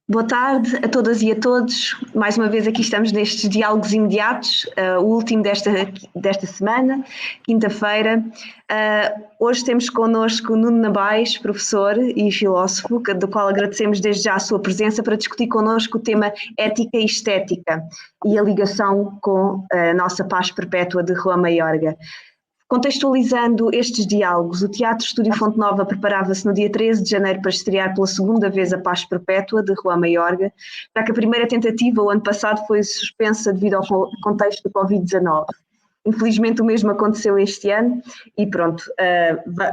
Boa tarde a todas e a todos. Mais uma vez aqui estamos nestes diálogos imediatos, o último desta semana, quinta-feira. Hoje temos connosco o Nuno Nabais, professor e filósofo, do qual agradecemos desde já a sua presença para discutir connosco o tema ética e estética e a ligação com a nossa paz perpétua de Juan Mayorga. Contextualizando estes diálogos, o Teatro Estúdio Fonte Nova preparava-se no dia 13 de janeiro para estrear pela segunda vez A Paz Perpétua, de Juan Mayorga, já que a primeira tentativa, o ano passado, foi suspensa devido ao contexto do Covid-19. Infelizmente o mesmo aconteceu este ano e pronto,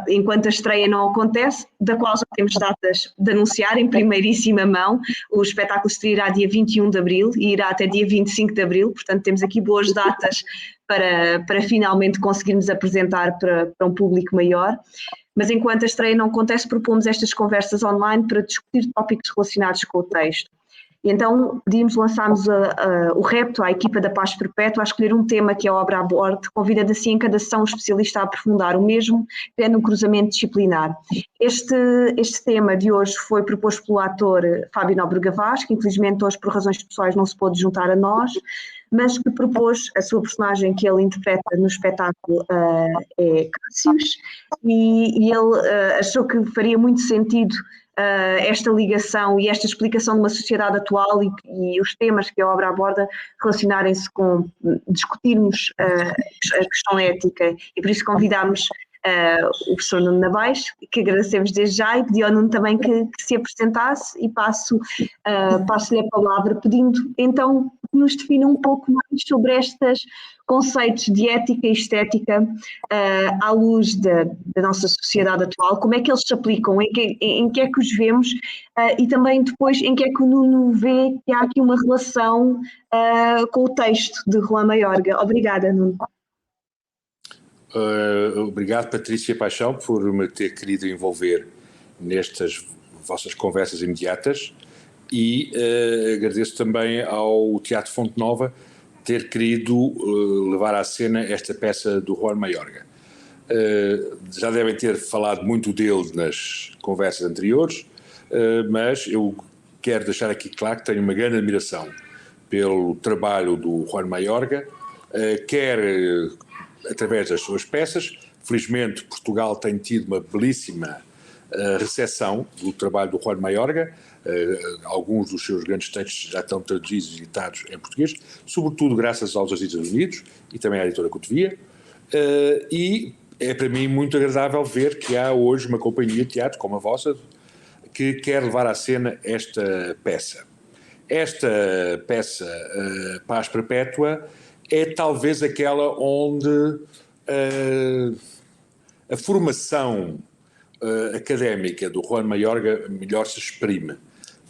enquanto a estreia não acontece, da qual já temos datas de anunciar em primeiríssima mão, o espetáculo estreará dia 21 de Abril e irá até dia 25 de Abril, portanto temos aqui boas datas para finalmente conseguirmos apresentar para um público maior. Mas enquanto a estreia não acontece, propomos estas conversas online para discutir tópicos relacionados com o texto. E então lançámos o repto à equipa da Paz Perpétua a escolher um tema que a obra aborde, convidando assim em cada sessão um especialista a aprofundar o mesmo, criando um cruzamento disciplinar. Este tema de hoje foi proposto pelo ator Fábio Nóbrega Vaz, que infelizmente hoje por razões pessoais não se pôde juntar a nós, mas que propôs a sua personagem que ele interpreta no espetáculo é Cássius, e ele achou que faria muito sentido esta ligação e esta explicação de uma sociedade atual e os temas que a obra aborda relacionarem-se com discutirmos a questão ética, e por isso convidámos o professor Nuno Nabais, que agradecemos desde já, e pedi ao Nuno também que se apresentasse, e passo-lhe a palavra pedindo então que nos defina um pouco mais sobre estes conceitos de ética e estética à luz da nossa sociedade atual, como é que eles se aplicam, em que é que os vemos e também depois em que é que o Nuno vê que há aqui uma relação com o texto de Juan Mayorga. Obrigada, Nuno. Obrigado, Patrícia Paixão, por me ter querido envolver nestas vossas conversas imediatas, e agradeço também ao Teatro Fonte Nova ter querido levar à cena esta peça do Juan Mayorga. Já devem ter falado muito dele nas conversas anteriores, mas eu quero deixar aqui claro que tenho uma grande admiração pelo trabalho do Juan Mayorga, quer através das suas peças. Felizmente Portugal tem tido uma belíssima recepção do trabalho do Juan Mayorga. Alguns dos seus grandes textos já estão traduzidos e editados em português, sobretudo graças aos Estados Unidos e também à editora Cotovia, e é para mim muito agradável ver que há hoje uma companhia de teatro como a vossa que quer levar à cena esta peça. Esta peça, Paz Perpétua, é talvez aquela onde a formação académica do Juan Mayorga melhor se exprime.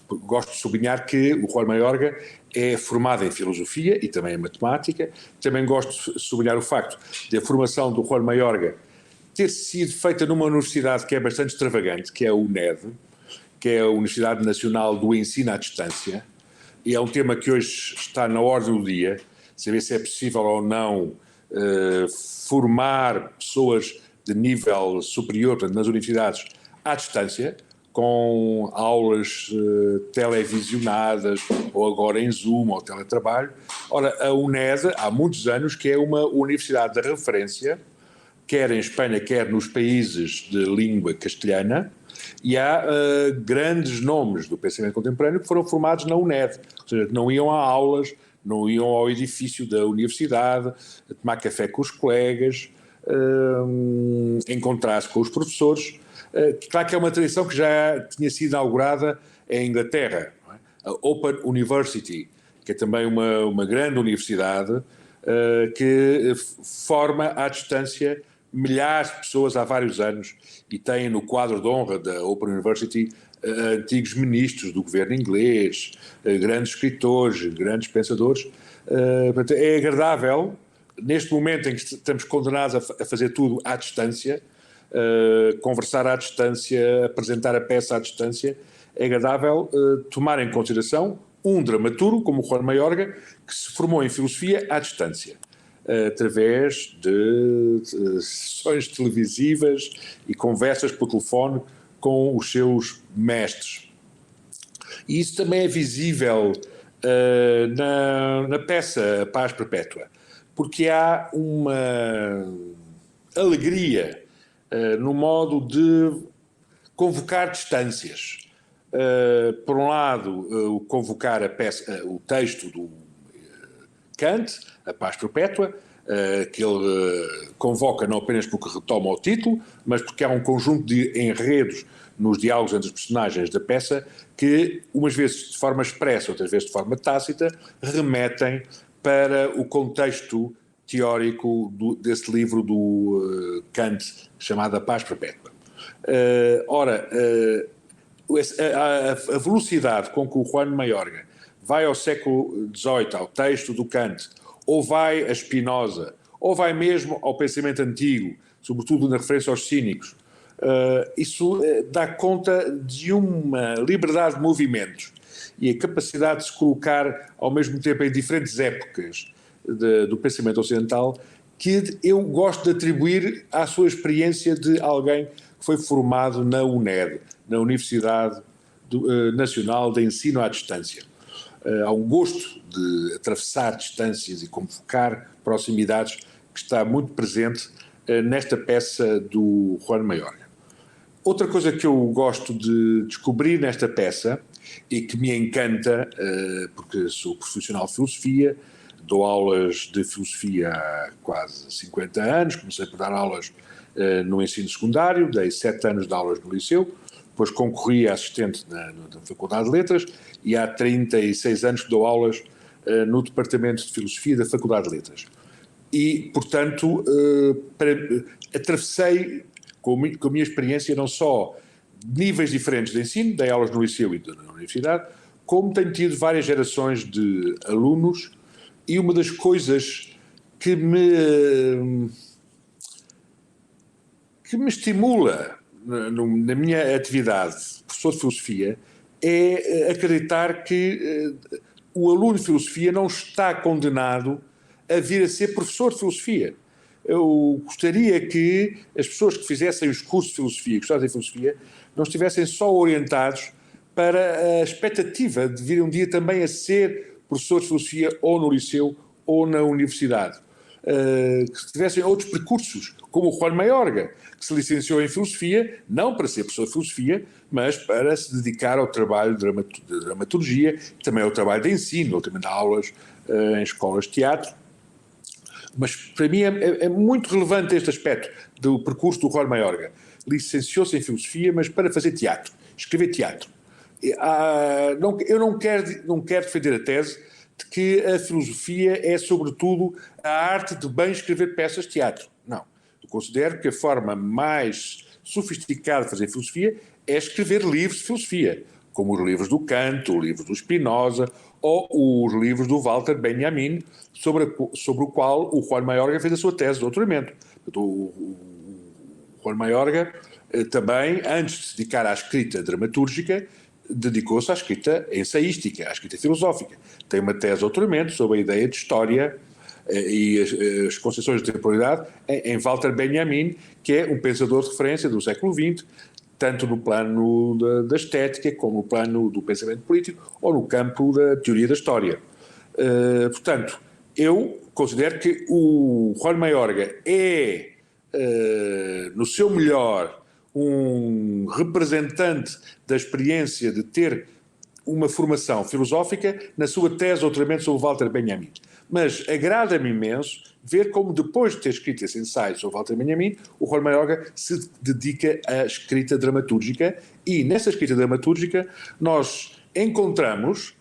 Gosto de sublinhar que o Juan Mayorga é formado em filosofia e também em matemática. Também gosto de sublinhar o facto de a formação do Juan Mayorga ter sido feita numa universidade que é bastante extravagante, que é a UNED, que é a Universidade Nacional do Ensino à Distância, e é um tema que hoje está na ordem do dia, saber se é possível ou não formar pessoas de nível superior, portanto, nas universidades, à distância, com aulas televisionadas, ou agora em Zoom, ou teletrabalho. Ora, a UNED, há muitos anos, que é uma universidade de referência, quer em Espanha, quer nos países de língua castelhana, e há grandes nomes do pensamento contemporâneo que foram formados na UNED, ou seja, não iam a aulas, não iam ao edifício da universidade, a tomar café com os colegas, encontrar-se com os professores. Claro que é uma tradição que já tinha sido inaugurada em Inglaterra, não é? A Open University, que é também uma grande universidade que forma à distância milhares de pessoas há vários anos, e tem no quadro de honra da Open University antigos ministros do governo inglês, grandes escritores, grandes pensadores. É agradável, neste momento em que estamos condenados a fazer tudo à distância, conversar à distância, apresentar a peça à distância, é agradável tomar em consideração um dramaturgo como o Juan Mayorga, que se formou em filosofia à distância, através de sessões televisivas e conversas por telefone com os seus mestres. E isso também é visível na peça A Paz Perpétua, porque há uma alegria no modo de convocar distâncias. Por um lado, convocar o texto do Kant, A Paz Perpétua, que ele convoca não apenas porque retoma o título, mas porque há um conjunto de enredos nos diálogos entre os personagens da peça que, umas vezes de forma expressa, outras vezes de forma tácita, remetem para o contexto teórico desse livro do Kant, chamado A Paz Perpétua. A velocidade com que o Juan Mayorga vai ao século XVIII, ao texto do Kant, ou vai a Spinoza, ou vai mesmo ao pensamento antigo, sobretudo na referência aos cínicos, isso dá conta de uma liberdade de movimentos e a capacidade de se colocar ao mesmo tempo em diferentes épocas do pensamento ocidental, que eu gosto de atribuir à sua experiência de alguém que foi formado na UNED, na Universidade Nacional de Ensino à Distância. Há um gosto de atravessar distâncias e convocar proximidades que está muito presente nesta peça do Juan Mayorga. Outra coisa que eu gosto de descobrir nesta peça e que me encanta, porque sou profissional de filosofia, dou aulas de filosofia há quase 50 anos, comecei por dar aulas no ensino secundário, dei 7 anos de aulas no liceu, depois concorri a assistente na Faculdade de Letras e há 36 anos que dou aulas no Departamento de Filosofia da Faculdade de Letras. E, portanto, atravessei com a minha experiência não só níveis diferentes de ensino, dei aulas no liceu e na universidade, como tenho tido várias gerações de alunos, e uma das coisas que me estimula na minha atividade de professor de filosofia é acreditar que o aluno de filosofia não está condenado a vir a ser professor de filosofia. Eu gostaria que as pessoas que fizessem os cursos de filosofia, que estudassem filosofia, não estivessem só orientados para a expectativa de vir um dia também a ser professor de filosofia ou no liceu ou na universidade. Que tivessem outros percursos, como o Juan Mayorga, que se licenciou em filosofia, não para ser professor de filosofia, mas para se dedicar ao trabalho de dramaturgia, também ao trabalho de ensino, também dá aulas em escolas de teatro. Mas para mim é muito relevante este aspecto do percurso do Juan Mayorga. Licenciou-se em filosofia, mas para fazer teatro, escrever teatro. Eu não quero defender a tese de que a filosofia é, sobretudo, a arte de bem escrever peças de teatro. Não. Eu considero que a forma mais sofisticada de fazer filosofia é escrever livros de filosofia, como os livros do Kant, o livro do Spinoza ou os livros do Walter Benjamin, sobre o qual o Juan Mayorga fez a sua tese de doutoramento. O Juan Mayorga também, antes de se dedicar à escrita dramatúrgica, dedicou-se à escrita ensaística, à escrita filosófica. Tem uma tese de doutoramento sobre a ideia de história e as concepções de temporalidade em Walter Benjamin, que é um pensador de referência do século XX, tanto no plano da estética como no plano do pensamento político ou no campo da teoria da história. Portanto, eu considero que o Juan Mayorga é, no seu melhor, um representante da experiência de ter uma formação filosófica na sua tese de doutoramento sobre Walter Benjamin. Mas agrada-me imenso ver como, depois de ter escrito esse ensaio sobre Walter Benjamin, o Juan Mayorga se dedica à escrita dramatúrgica e, nessa escrita dramatúrgica, nós encontramos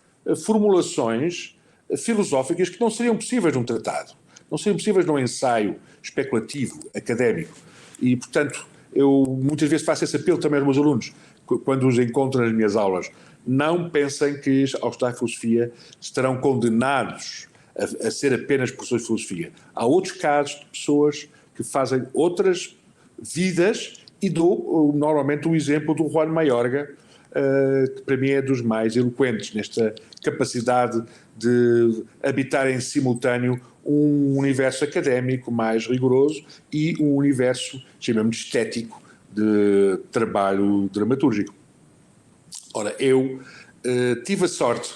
formulações filosóficas que não seriam possíveis num tratado, não seriam possíveis num ensaio especulativo, académico. E, portanto, eu muitas vezes faço esse apelo também aos meus alunos, quando os encontro nas minhas aulas. Não pensem que, ao estudar filosofia, estarão condenados a ser apenas professores de filosofia. Há outros casos de pessoas que fazem outras vidas e dou normalmente o exemplo do Juan Mayorga, que para mim é dos mais eloquentes nesta capacidade de habitar em simultâneo um universo académico mais rigoroso e um universo, chamamos de estético, de trabalho dramatúrgico. Ora, eu tive a sorte,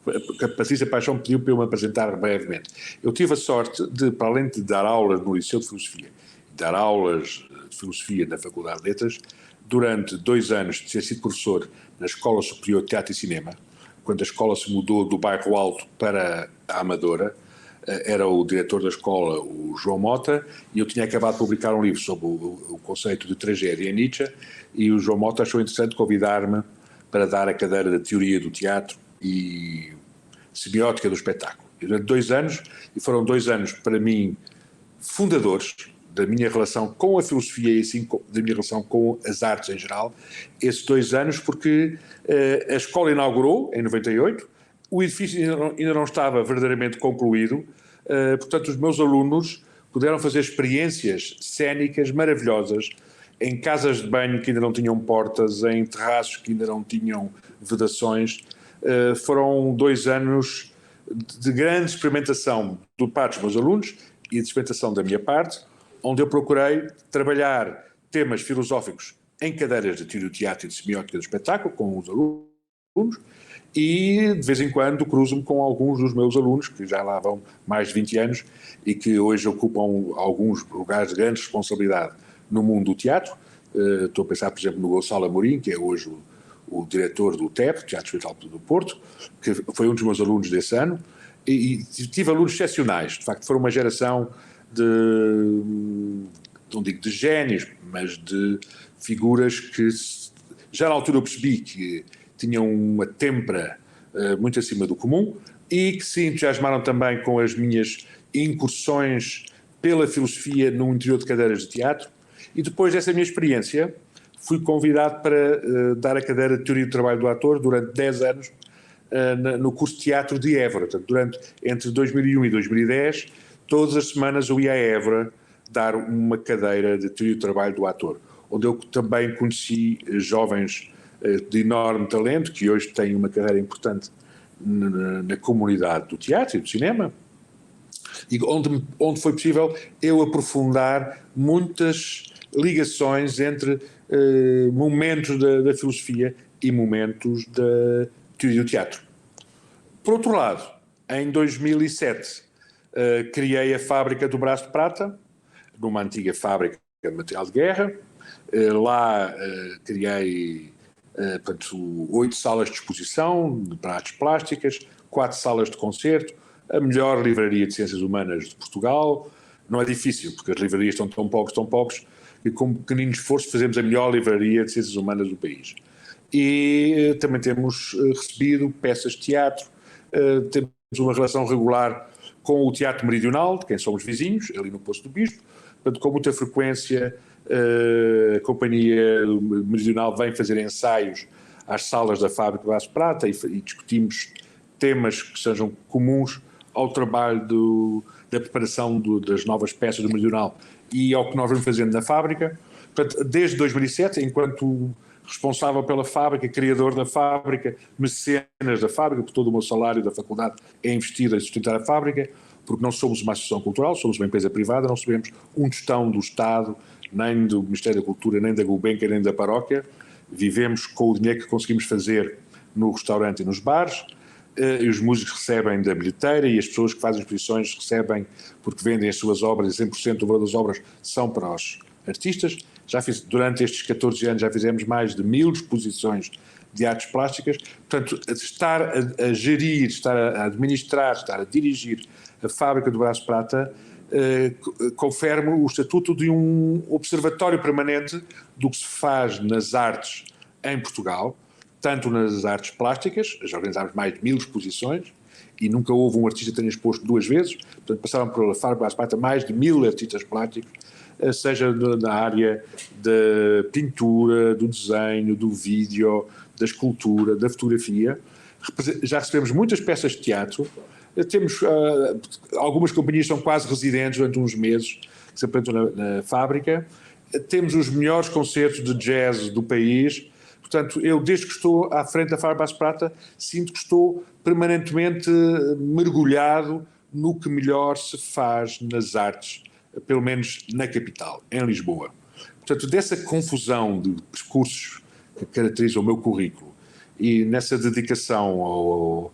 a Patrícia Paixão pediu para eu me apresentar brevemente. Eu tive a sorte de, para além de dar aulas no Liceu de Filosofia, dar aulas de Filosofia na Faculdade de Letras, durante 2 anos de ter sido professor na Escola Superior de Teatro e Cinema, quando a escola se mudou do Bairro Alto para a Amadora. Era o diretor da escola, o João Mota, e eu tinha acabado de publicar um livro sobre o conceito de tragédia em Nietzsche, e o João Mota achou interessante convidar-me para dar a cadeira da teoria do teatro e semiótica do espetáculo. E durante 2 anos, e foram 2 anos para mim fundadores da minha relação com a filosofia e assim da minha relação com as artes em geral, esses 2 anos, porque a escola inaugurou em 98, o edifício ainda não estava verdadeiramente concluído, portanto os meus alunos puderam fazer experiências cênicas maravilhosas em casas de banho que ainda não tinham portas, em terraços que ainda não tinham vedações. Foram 2 anos de grande experimentação do parte dos meus alunos e de experimentação da minha parte, onde eu procurei trabalhar temas filosóficos em cadeiras de teoria do teatro e de semiótica do espetáculo com os alunos, e de vez em quando cruzo-me com alguns dos meus alunos, que já lá vão mais de 20 anos e que hoje ocupam alguns lugares de grande responsabilidade no mundo do teatro. Estou a pensar, por exemplo, no Gonçalo Amorim, que é hoje o diretor do TEP, Teatro Experimental do Porto, que foi um dos meus alunos desse ano, e tive alunos excepcionais. De facto, foram uma geração não digo de génios, mas de figuras que já na altura eu percebi que tinham uma têmpera muito acima do comum e que se entusiasmaram também com as minhas incursões pela filosofia no interior de cadeiras de teatro. E depois dessa minha experiência fui convidado para dar a cadeira de Teoria do Trabalho do Ator durante 10 anos no curso de teatro de Évora. Portanto, entre 2001 e 2010, todas as semanas eu ia a Évora dar uma cadeira de Teoria do Trabalho do Ator, onde eu também conheci jovens de enorme talento, que hoje têm uma carreira importante na comunidade do teatro e do cinema, e onde foi possível eu aprofundar muitas ligações entre momentos da filosofia e momentos da teoria do teatro. Por outro lado, em 2007, criei a fábrica do Braço de Prata, numa antiga fábrica de material de guerra. Lá criei 8 salas de exposição para artes plásticas, 4 salas de concerto, a melhor livraria de ciências humanas de Portugal. Não é difícil, porque as livrarias estão tão poucos, e com um pequenino esforço fazemos a melhor livraria de ciências humanas do país. E também temos recebido peças de teatro, temos uma relação regular com o Teatro Meridional, de quem somos vizinhos, ali no Poço do Bispo. Portanto, com muita frequência, a Companhia Meridional vem fazer ensaios às salas da Fábrica de Braço de Prata e discutimos temas que sejam comuns ao trabalho da preparação das novas peças do Meridional e ao que nós vamos fazendo na fábrica. Portanto, desde 2007, enquanto responsável pela fábrica, criador da fábrica, mecenas da fábrica, porque todo o meu salário da faculdade é investido em sustentar a fábrica, porque não somos uma associação cultural, somos uma empresa privada, não recebemos um tostão do Estado, nem do Ministério da Cultura, nem da Gulbenkian, nem da paróquia. Vivemos com o dinheiro que conseguimos fazer no restaurante e nos bares, e os músicos recebem da bilheteira e as pessoas que fazem exposições recebem porque vendem as suas obras e 100% do valor das obras são para os artistas. Durante estes 14 anos já fizemos mais de 1000 exposições de artes plásticas. Portanto, estar a gerir, estar a administrar, estar a dirigir a fábrica do Braço de Prata confere-me o estatuto de um observatório permanente do que se faz nas artes em Portugal, tanto nas artes plásticas, já organizámos mais de 1000 exposições e nunca houve um artista que tenha exposto 2 vezes, portanto passaram pela fábrica do Braço de Prata mais de 1000 artistas plásticos, seja na área da pintura, do desenho, do vídeo, da escultura, da fotografia. Já recebemos muitas peças de teatro, temos algumas companhias que são quase residentes durante uns meses, que se apresentam na fábrica, temos os melhores concertos de jazz do país. Portanto, eu desde que estou à frente da Fábrica Braço de Prata, sinto que estou permanentemente mergulhado no que melhor se faz nas artes, pelo menos na capital, em Lisboa. Portanto, dessa confusão de percursos que caracteriza o meu currículo e nessa dedicação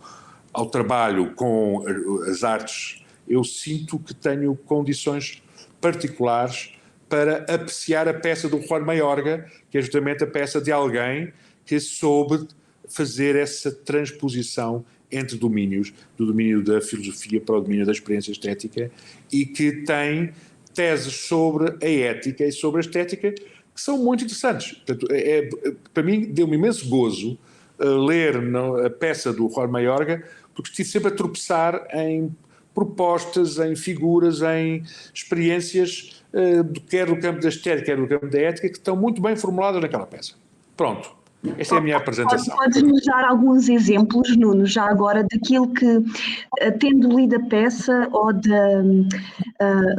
ao trabalho com as artes, eu sinto que tenho condições particulares para apreciar a peça do Juan Mayorga, que é justamente a peça de alguém que soube fazer essa transposição entre domínios, do domínio da filosofia para o domínio da experiência estética, e que tem teses sobre a ética e sobre a estética que são muito interessantes. Portanto, para mim deu-me imenso gozo ler a peça do Juan Mayorga, porque estive sempre a tropeçar em propostas, em figuras, em experiências, quer do campo da estética, quer do campo da ética, que estão muito bem formuladas naquela peça. Pronto. Esta é a minha apresentação. Podes-nos dar alguns exemplos, Nuno, já agora, daquilo que, tendo lido a peça ou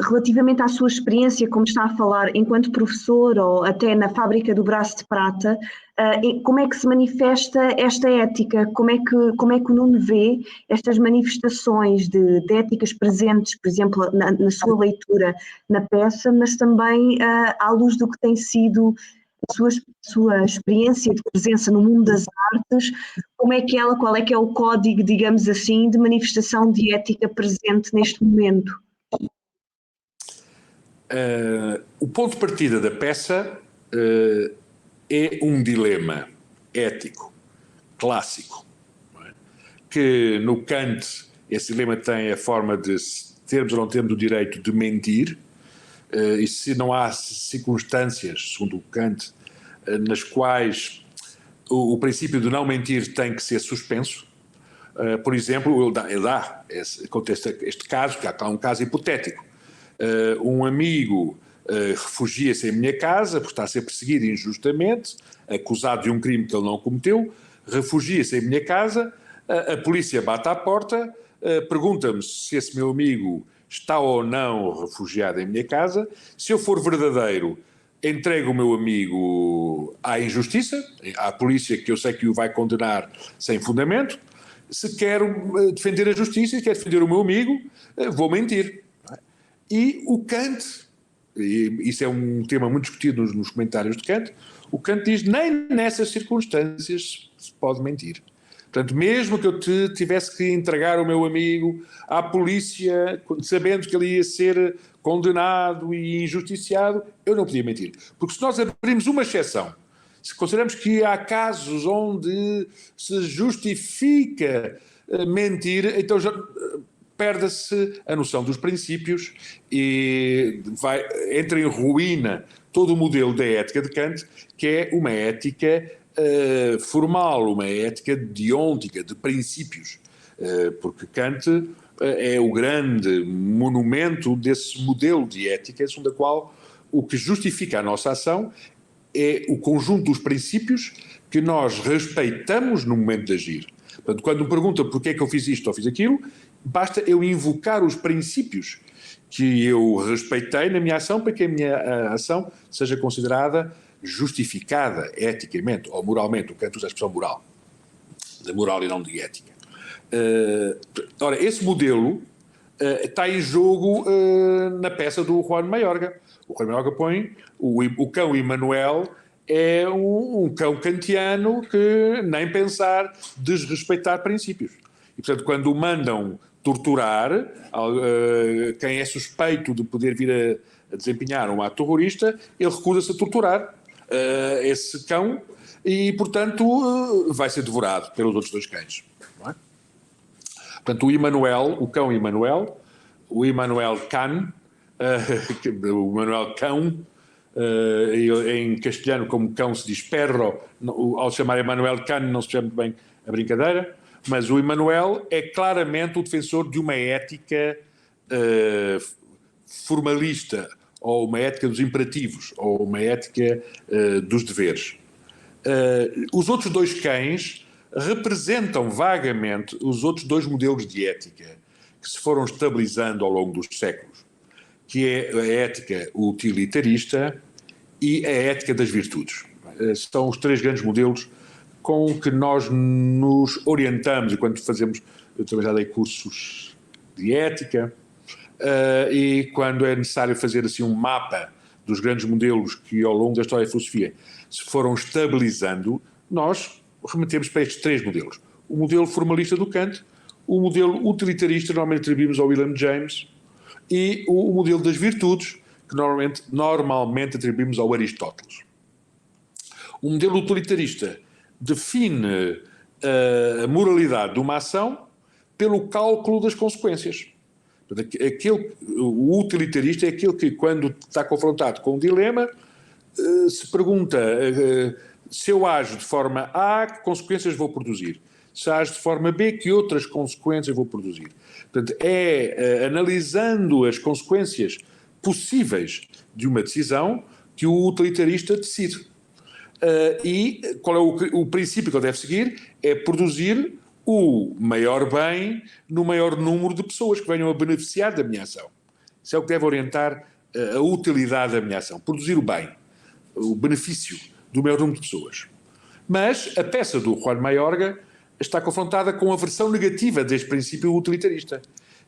relativamente à sua experiência, como está a falar, enquanto professor ou até na fábrica do Braço de Prata, como é que se manifesta esta ética? Como é que o Nuno vê estas manifestações de éticas presentes, por exemplo, na sua leitura na peça, mas também à luz do que tem sido a sua experiência de presença no mundo das artes, qual é que é o código, digamos assim, de manifestação de ética presente neste momento? O ponto de partida da peça é um dilema ético clássico, não é? Que no Kant esse dilema tem a forma de termos ou não termos o direito de mentir, e se não há circunstâncias, segundo o Kant, nas quais o princípio de não mentir tem que ser suspenso. Por exemplo, ele dá este caso, que há um caso hipotético. Um amigo refugia-se em minha casa por estar a ser perseguido injustamente, acusado de um crime que ele não cometeu, refugia-se em minha casa, a polícia bate à porta, pergunta-me se esse meu amigo está ou não refugiado em minha casa. Se eu for verdadeiro, entrego o meu amigo à injustiça, à polícia, que eu sei que o vai condenar sem fundamento. Se quero defender a justiça e quero defender o meu amigo, vou mentir. E o Kant, e isso é um tema muito discutido nos comentários de Kant, o Kant diz nem nessas circunstâncias se pode mentir. Portanto, mesmo que eu tivesse que entregar o meu amigo à polícia, sabendo que ele ia ser condenado e injusticiado, eu não podia mentir. Porque se nós abrirmos uma exceção, se consideramos que há casos onde se justifica mentir, então já perde-se a noção dos princípios e entra em ruína todo o modelo da ética de Kant, que é uma ética formal, uma ética deontica, de princípios, porque Kant é o grande monumento desse modelo de ética, segundo a qual o que justifica a nossa ação é o conjunto dos princípios que nós respeitamos no momento de agir. Portanto, quando me pergunta porquê é que eu fiz isto ou fiz aquilo, basta eu invocar os princípios que eu respeitei na minha ação para que a minha ação seja considerada justificada eticamente ou moralmente. O Kant usa a expressão moral, de moral e não de ética. Ora, esse modelo está em jogo na peça do Juan Mayorga. O Juan Mayorga põe o cão Emanuel é um cão kantiano que nem pensar desrespeitar princípios. E, portanto, quando o mandam torturar quem é suspeito de poder vir a desempenhar um ato terrorista, ele recusa-se a torturar esse cão e, portanto, vai ser devorado pelos outros dois cães. Não é? Portanto, o cão Emanuel, o Emanuel Can, o Emanuel Cão, em castelhano, como cão se diz perro, ao chamar Emanuel Can não se chama bem a brincadeira, mas o Emanuel é claramente o defensor de uma ética formalista, ou uma ética dos imperativos, ou uma ética dos deveres. Os outros dois cães representam vagamente os outros dois modelos de ética que se foram estabilizando ao longo dos séculos, que é a ética utilitarista e a ética das virtudes. São os três grandes modelos com que nós nos orientamos enquanto fazemos. Eu também já dei cursos de ética, e quando é necessário fazer assim um mapa dos grandes modelos que ao longo da história da filosofia se foram estabilizando, nós remetemos para estes 3 modelos. O modelo formalista do Kant, o modelo utilitarista, normalmente atribuímos ao William James, e o modelo das virtudes, que normalmente atribuímos ao Aristóteles. O modelo utilitarista define a moralidade de uma ação pelo cálculo das consequências. O utilitarista é aquele que, quando está confrontado com um dilema, se pergunta se eu ajo de forma A, que consequências vou produzir? Se ajo de forma B, que outras consequências vou produzir? Portanto, analisando as consequências possíveis de uma decisão que o utilitarista decide. E qual é o princípio que ele deve seguir? É produzir o maior bem no maior número de pessoas que venham a beneficiar da minha ação. Isso é o que deve orientar a utilidade da minha ação. Produzir o bem, o benefício do maior número de pessoas. Mas a peça do Juan Mayorga está confrontada com a versão negativa deste princípio utilitarista,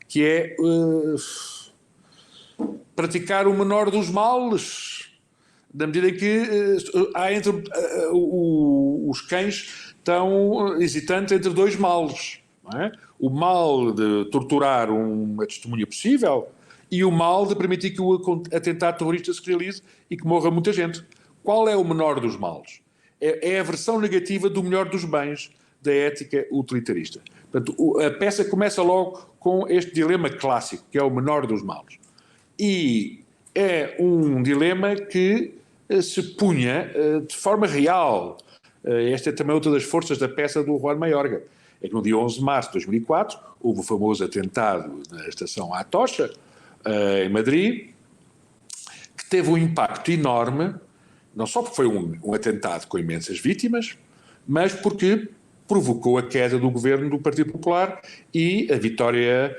que é praticar o menor dos males, na medida em que os cães estão hesitantes entre 2 males. Não é? O mal de torturar uma testemunha possível e o mal de permitir que o atentado terrorista se realize e que morra muita gente. Qual é o menor dos males? É a versão negativa do melhor dos bens da ética utilitarista. Portanto, a peça começa logo com este dilema clássico, que é o menor dos males. E é um dilema que se punha de forma real. Esta é também outra das forças da peça do Juan Mayorga. É que no dia 11 de março de 2004 houve o famoso atentado na estação Atocha, em Madrid, que teve um impacto enorme, não só porque foi um atentado com imensas vítimas, mas porque provocou a queda do governo do Partido Popular e a vitória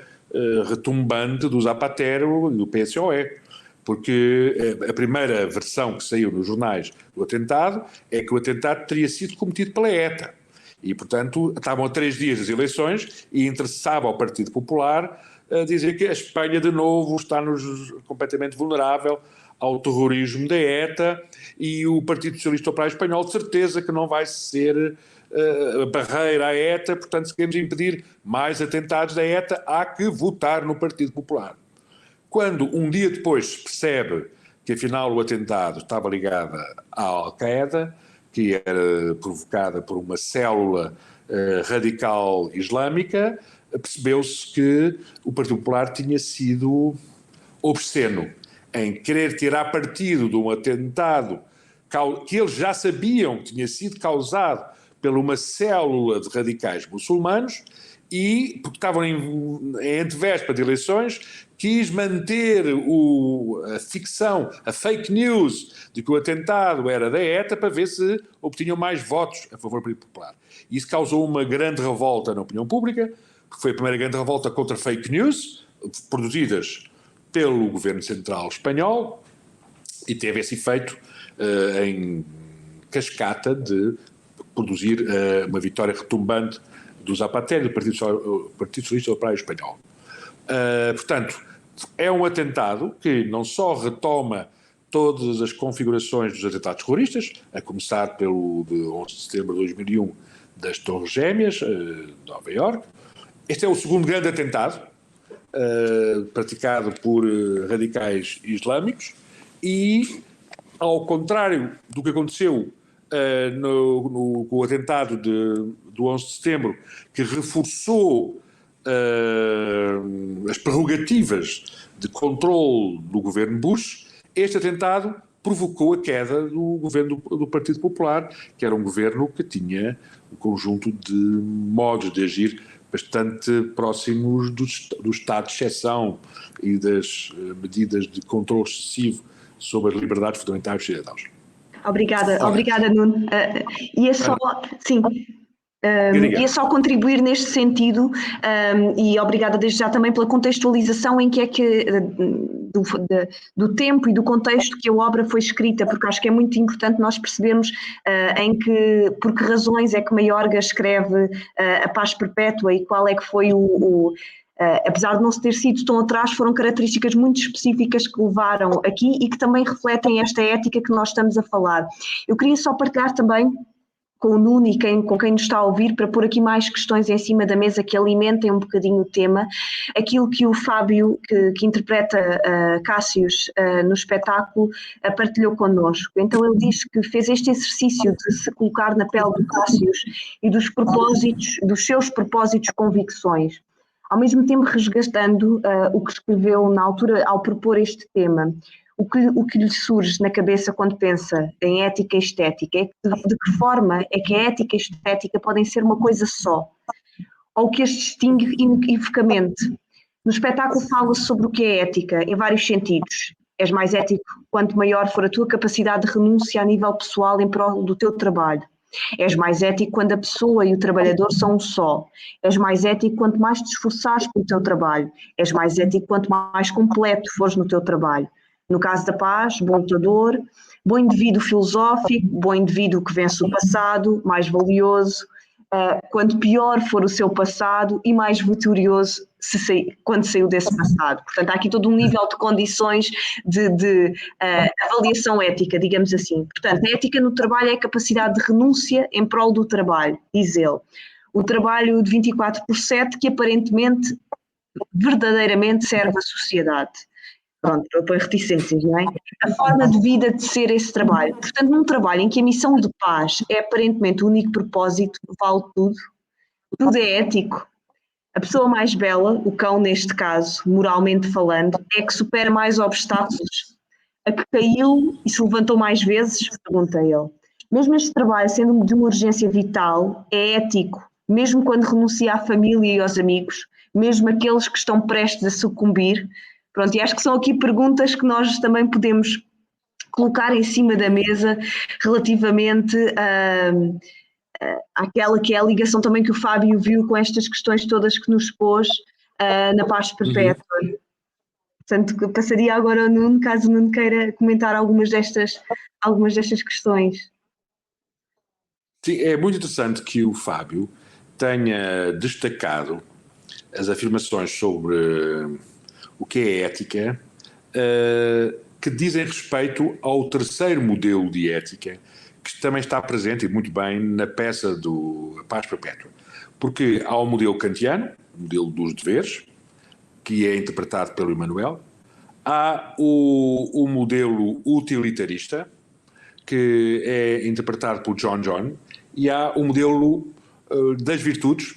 retumbante do Zapatero e do PSOE. Porque a primeira versão que saiu nos jornais do atentado é que o atentado teria sido cometido pela ETA. E, portanto, estavam a 3 dias das eleições e interessava ao Partido Popular dizer que a Espanha, de novo, está-nos completamente vulnerável ao terrorismo da ETA, e o Partido Socialista Operário Espanhol de certeza que não vai ser a barreira à ETA, portanto, se queremos impedir mais atentados da ETA, há que votar no Partido Popular. Quando um dia depois se percebe que afinal o atentado estava ligado à Al-Qaeda, que era provocada por uma célula radical islâmica, percebeu-se que o Partido Popular tinha sido obsceno em querer tirar partido de um atentado que eles já sabiam que tinha sido causado por uma célula de radicais muçulmanos, e, porque estavam em antevéspera de eleições, quis manter a ficção, a fake news de que o atentado era da ETA para ver se obtinham mais votos a favor do Partido Popular. E isso causou uma grande revolta na opinião pública, porque foi a primeira grande revolta contra fake news, produzidas pelo governo central espanhol, e teve esse efeito em cascata de produzir uma vitória retumbante do Zapatero e do Partido Socialista Operário Espanhol. Portanto, é um atentado que não só retoma todas as configurações dos atentados terroristas, a começar pelo de 11 de setembro de 2001 das Torres Gêmeas, de Nova Iorque. Este é o segundo grande atentado praticado por radicais islâmicos e, ao contrário do que aconteceu com o atentado do 11 de setembro, que reforçou as prerrogativas de controle do governo Bush, este atentado provocou a queda do governo do Partido Popular, que era um governo que tinha um conjunto de modos de agir bastante próximos do estado de exceção e das medidas de controle excessivo sobre as liberdades fundamentais dos cidadãos. Obrigada, Nuno. E é só, sim, e é só contribuir neste sentido, e obrigada desde já também pela contextualização em que é que do tempo e do contexto que a obra foi escrita, porque acho que é muito importante nós percebermos por que razões é que Mayorga escreve A Paz Perpétua e qual é que foi apesar de não se ter sido tão atrás, foram características muito específicas que levaram aqui e que também refletem esta ética que nós estamos a falar. Eu queria só partilhar também com o Nuno e com quem nos está a ouvir, para pôr aqui mais questões em cima da mesa que alimentem um bocadinho o tema. Aquilo que o Fábio, que interpreta Cássius no espetáculo, partilhou connosco. Então ele diz que fez este exercício de se colocar na pele do Cássius e dos seus propósitos, convicções, ao mesmo tempo resgatando o que escreveu na altura ao propor este tema. O que lhe surge na cabeça quando pensa em ética e estética é de que forma é que a ética e a estética podem ser uma coisa só, ou que as distingue inequivocamente. No espetáculo fala-se sobre o que é ética, em vários sentidos. És mais ético quanto maior for a tua capacidade de renúncia a nível pessoal em prol do teu trabalho. És mais ético quando a pessoa e o trabalhador são um só. És mais ético quanto mais te esforçares pelo teu trabalho. És mais ético quanto mais completo fores no teu trabalho. No caso da paz, bom lutador, bom indivíduo filosófico, bom indivíduo que vence o passado, mais valioso, quanto pior for o seu passado e mais vitorioso quando saiu desse passado. Portanto, há aqui todo um nível de condições de avaliação ética, digamos assim. Portanto, a ética no trabalho é a capacidade de renúncia em prol do trabalho, diz ele. O trabalho de 24/7 que aparentemente, verdadeiramente serve à sociedade. Pronto, eu ponho reticências, não é? A forma de vida de ser esse trabalho. Portanto, num trabalho em que a missão de paz é aparentemente o único propósito, vale tudo. Tudo é ético. A pessoa mais bela, o cão neste caso, moralmente falando, é que supera mais obstáculos. A que caiu e se levantou mais vezes, pergunta ele. Mesmo este trabalho, sendo de uma urgência vital, é ético, mesmo quando renuncia à família e aos amigos, mesmo aqueles que estão prestes a sucumbir. Pronto, e acho que são aqui perguntas que nós também podemos colocar em cima da mesa relativamente àquela que é a ligação também que o Fábio viu com estas questões todas que nos pôs na paz perpétua. Portanto, passaria agora ao Nuno, caso o Nuno queira comentar algumas destas questões. Sim, é muito interessante que o Fábio tenha destacado as afirmações sobre o que é ética, que dizem respeito ao terceiro modelo de ética, que também está presente, e muito bem, na peça do A Paz Perpétua. Porque há o modelo kantiano, o modelo dos deveres, que é interpretado pelo Emmanuel. Há o modelo utilitarista, que é interpretado por John John. E há o modelo das virtudes.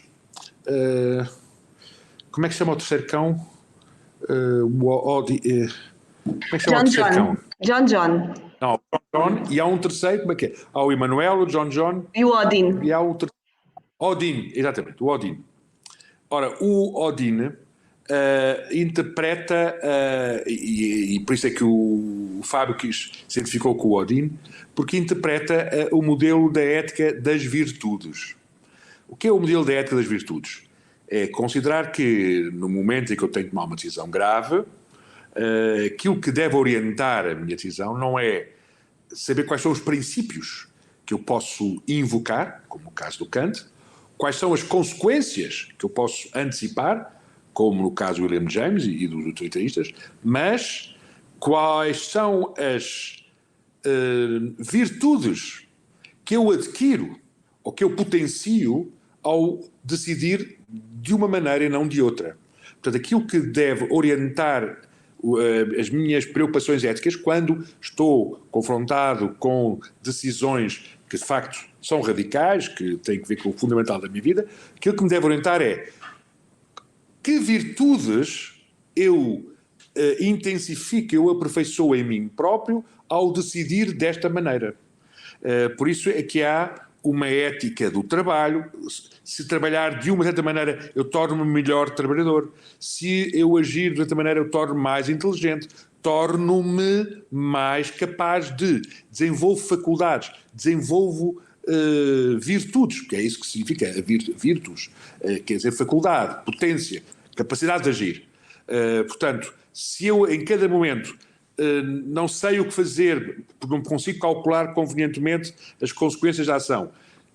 Como é que se chama o terceiro cão? Como é que se chama o terceiro cão? John John. Não, John John, e há um terceiro, como é que é? Há o Emmanuel, o John John. E o Odin. E há o terceiro. Odin, exatamente, o Odin. Ora, o Odin interpreta, e por isso é que o Fábio se identificou com o Odin, porque interpreta o modelo da ética das virtudes. O que é o modelo da ética das virtudes? É considerar que, no momento em que eu tenho que tomar uma decisão grave, aquilo que deve orientar a minha decisão não é saber quais são os princípios que eu posso invocar, como no caso do Kant, quais são as consequências que eu posso antecipar, como no caso do William James e dos utilitaristas, mas quais são as virtudes que eu adquiro ou que eu potencio ao decidir de uma maneira e não de outra. Portanto, aquilo que deve orientar as minhas preocupações éticas quando estou confrontado com decisões que de facto são radicais, que têm que ver com o fundamental da minha vida, aquilo que me deve orientar é que virtudes eu intensifico, eu aperfeiçoo em mim próprio ao decidir desta maneira. Por isso é que há uma ética do trabalho. Se trabalhar de uma certa maneira, eu torno-me melhor trabalhador. Se eu agir de outra maneira, eu torno-me mais inteligente, torno-me mais capaz de, desenvolvo faculdades, desenvolvo virtudes, que é isso que significa virtus, quer dizer faculdade, potência, capacidade de agir. Portanto, se eu em cada momento não sei o que fazer, porque não consigo calcular convenientemente as consequências da ação,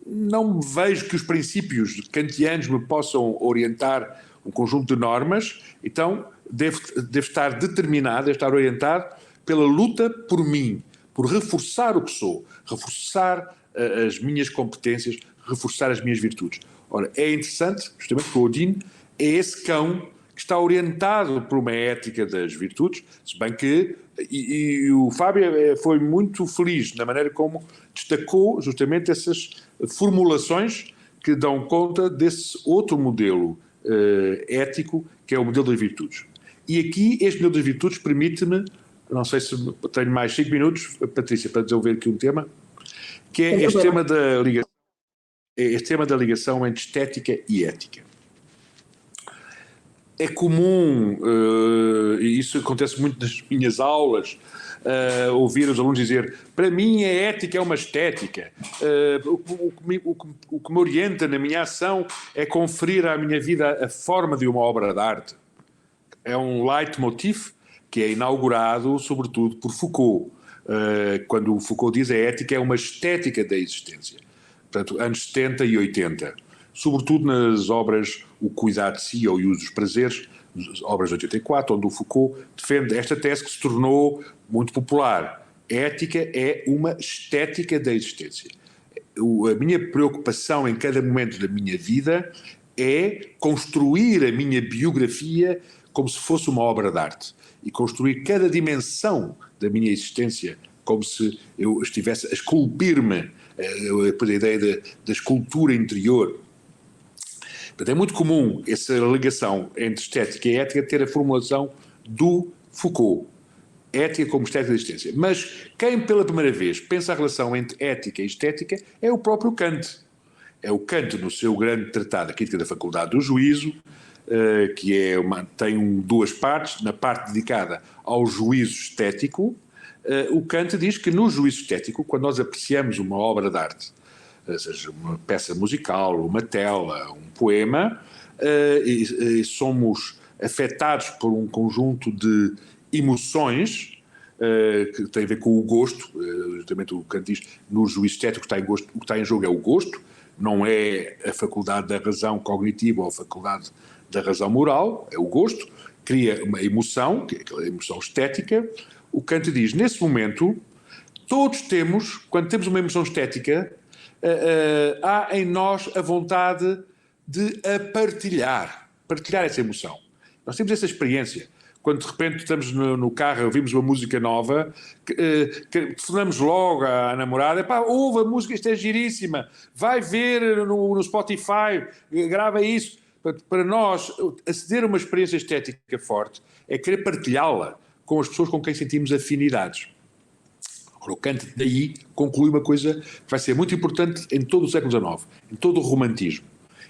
não vejo que os princípios kantianos me possam orientar um conjunto de normas, então devo estar determinado, devo estar orientado pela luta por mim, por reforçar o que sou, reforçar as minhas competências, reforçar as minhas virtudes. Ora, é interessante, justamente, que o Odin é esse cão que está orientado por uma ética das virtudes, se bem que, e o Fábio foi muito feliz na maneira como destacou justamente essas formulações que dão conta desse outro modelo ético, que é o modelo das virtudes. E aqui, este modelo das virtudes permite-me, não sei se tenho mais 5 minutos, Patrícia, para desenvolver aqui um tema, que é este tema da ligação entre estética e ética. É comum, e isso acontece muito nas minhas aulas, ouvir os alunos dizer: para mim a ética é uma estética, o que me orienta na minha ação é conferir à minha vida a forma de uma obra de arte. É um leitmotiv que é inaugurado sobretudo por Foucault, quando Foucault diz a ética é uma estética da existência. Portanto, anos 70 e 80. Sobretudo nas obras O Cuidar de Si ou E Uso dos Prazeres, obras de 84, onde o Foucault defende esta tese que se tornou muito popular. A ética é uma estética da existência. A minha preocupação em cada momento da minha vida é construir a minha biografia como se fosse uma obra de arte e construir cada dimensão da minha existência como se eu estivesse a esculpir-me, depois a ideia da escultura interior. Portanto, é muito comum essa ligação entre estética e ética ter a formulação do Foucault. Ética como estética da existência. Mas quem pela primeira vez pensa a relação entre ética e estética é o próprio Kant. É o Kant, no seu grande tratado, A Crítica da Faculdade do Juízo, que tem duas partes. Na parte dedicada ao juízo estético, o Kant diz que no juízo estético, quando nós apreciamos uma obra de arte, seja uma peça musical, uma tela, um poema, e somos afetados por um conjunto de emoções que têm a ver com o gosto. Justamente o Kant diz, no juízo estético o que está em jogo é o gosto, não é a faculdade da razão cognitiva ou a faculdade da razão moral, é o gosto, cria uma emoção, que é aquela emoção estética. O Kant diz, nesse momento, todos temos, quando temos uma emoção estética, há em nós a vontade de a partilhar essa emoção. Nós temos essa experiência. Quando de repente estamos no carro e ouvimos uma música nova, que telefonamos logo à namorada: pá, ouve a música, isto é giríssima, vai ver no Spotify, grava isso. Para nós, aceder a uma experiência estética forte é querer partilhá-la com as pessoas com quem sentimos afinidades. O Kant daí conclui uma coisa que vai ser muito importante em todo o século XIX, em todo o romantismo.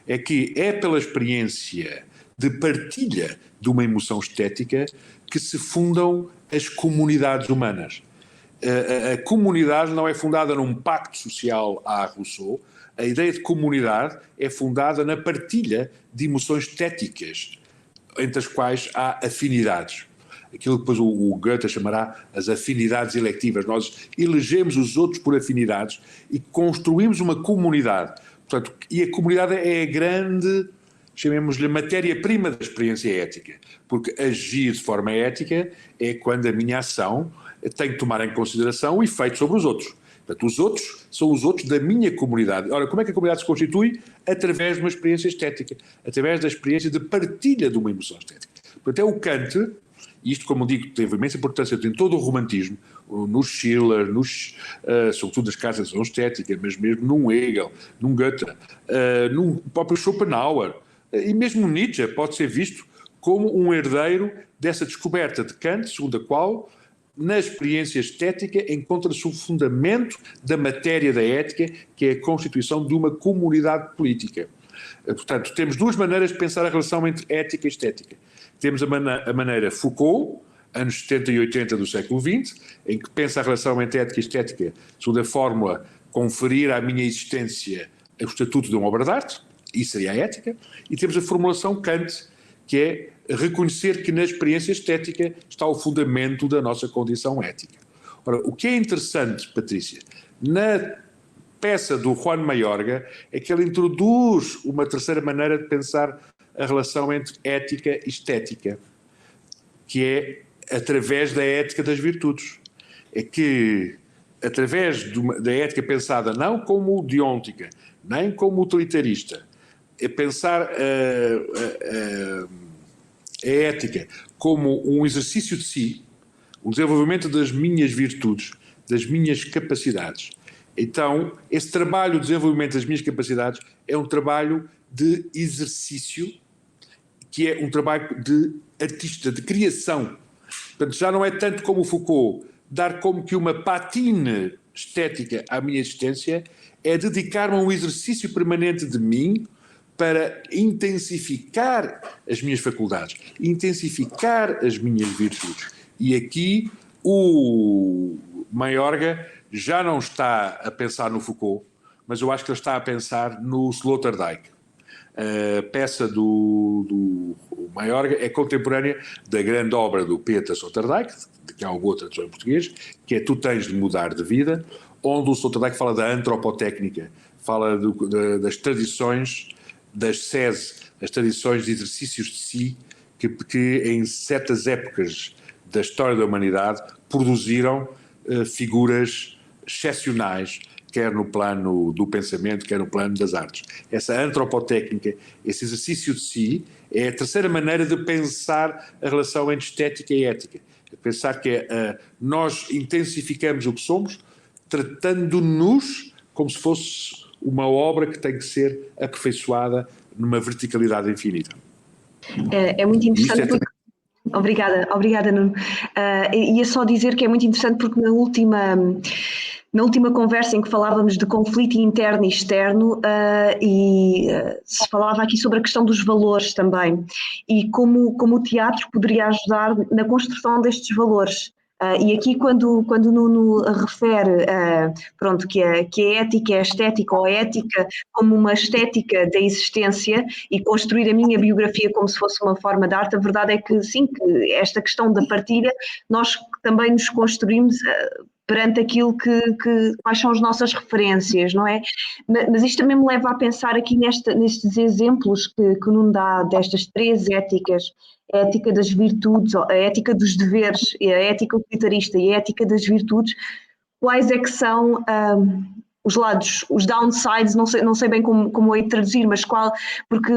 É que é pela experiência de partilha de uma emoção estética que se fundam as comunidades humanas. A comunidade não é fundada num pacto social à Rousseau. A ideia de comunidade é fundada na partilha de emoções estéticas, entre as quais há afinidades. Aquilo que depois o Goethe chamará as afinidades electivas. Nós elegemos os outros por afinidades e construímos uma comunidade. Portanto, e a comunidade é a grande, chamemos-lhe, matéria-prima da experiência ética. Porque agir de forma ética é quando a minha ação tem que tomar em consideração o efeito sobre os outros. Portanto, os outros são os outros da minha comunidade. Ora, como é que a comunidade se constitui? Através de uma experiência estética. Através da experiência de partilha de uma emoção estética. Portanto, é o Kant. E isto, como digo, teve imensa importância em todo o romantismo, no Schiller, sobretudo nas casas de estética, mas mesmo num Hegel, num Goethe, num próprio Schopenhauer, e mesmo Nietzsche pode ser visto como um herdeiro dessa descoberta de Kant, segundo a qual, na experiência estética, encontra-se o fundamento da matéria da ética, que é a constituição de uma comunidade política. Portanto, temos duas maneiras de pensar a relação entre ética e estética. Temos a maneira Foucault, anos 70 e 80 do século XX, em que pensa a relação entre ética e estética sob a fórmula conferir à minha existência o estatuto de uma obra de arte, isso seria a ética, e temos a formulação Kant, que é reconhecer que na experiência estética está o fundamento da nossa condição ética. Ora, o que é interessante, Patrícia, na peça do Juan Mayorga é que ele introduz uma terceira maneira de pensar a relação entre ética e estética, que é através da ética das virtudes. É que através da ética pensada não como deóntica, nem como utilitarista, é pensar a ética como um exercício de si, um desenvolvimento das minhas virtudes, das minhas capacidades. Então, esse trabalho de desenvolvimento das minhas capacidades é um trabalho de exercício, que é um trabalho de artista, de criação. Portanto, já não é tanto como o Foucault dar como que uma patine estética à minha existência, é dedicar-me a um exercício permanente de mim para intensificar as minhas faculdades, intensificar as minhas virtudes. E aqui o Mayorga já não está a pensar no Foucault, mas eu acho que ele está a pensar no Sloterdijk. A peça do Mayorga é contemporânea da grande obra do Peter Sloterdijk, que há uma boa tradução em português, que é Tu Tens de Mudar de Vida, onde o Sloterdijk fala da antropotécnica, fala das tradições, das SES, as tradições de exercícios de si, que em certas épocas da história da humanidade produziram figuras excepcionais, quer no plano do pensamento, quer no plano das artes. Essa antropotécnica, esse exercício de si, é a terceira maneira de pensar a relação entre estética e ética. Pensar que nós intensificamos o que somos, tratando-nos como se fosse uma obra que tem que ser aperfeiçoada numa verticalidade infinita. É muito interessante porque... Obrigada, Nuno. Ia só dizer que é muito interessante porque na última conversa em que falávamos de conflito interno e externo, se falava aqui sobre a questão dos valores também e como o teatro poderia ajudar na construção destes valores. E aqui quando o Nuno refere pronto, que a ética é a estética, ou a ética como uma estética da existência e construir a minha biografia como se fosse uma forma de arte, a verdade é que sim, que esta questão da partilha, nós também nos construímos perante aquilo quais são as nossas referências, não é? Mas isto também me leva a pensar aqui nestes exemplos que o Nuno dá destas três éticas, a ética das virtudes, a ética dos deveres, a ética utilitarista e a ética das virtudes, quais é que são os lados, os downsides, não sei bem como é traduzir, mas porque